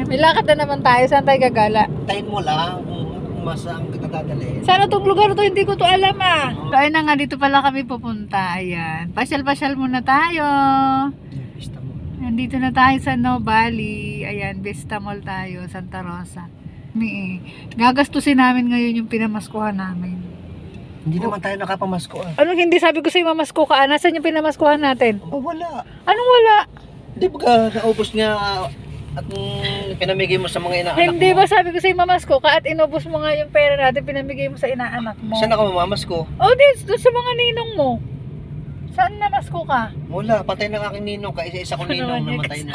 May lakad na naman tayo. Saan tayo gagala? Tayin mo lang kung masaan kita dadalhin. Sana tong lugar to, hindi ko to alam ah. So ayun na nga, dito pala kami pupunta. Ayan. Pasyal-pasyal muna tayo. Pista mo. Nandito na tayo sa No Valley. Ayan, Vista Mall tayo, Santa Rosa. Gagastusin namin ngayon yung pinamaskuhan namin. Hindi naman tayo nakapamasko ah. Anong hindi? Sabi ko sa'yo mamasko ka. Nasaan yung pinamaskuhan natin? Oh, wala. Anong wala? Hindi ba ka naubos niya at pinamigay mo sa mga inaanak Hindi mo? ba sabi ko sa'yo mamasko ka at inubos mo nga yung pera natin pinamigay mo sa inaanak mo? Saan ako mamamasko? Oh, doon sa mga ninong mo. Saan namasko ka? Wala, patay ng aking ninong ka. Isa-isa ko ninong naman, namatay na.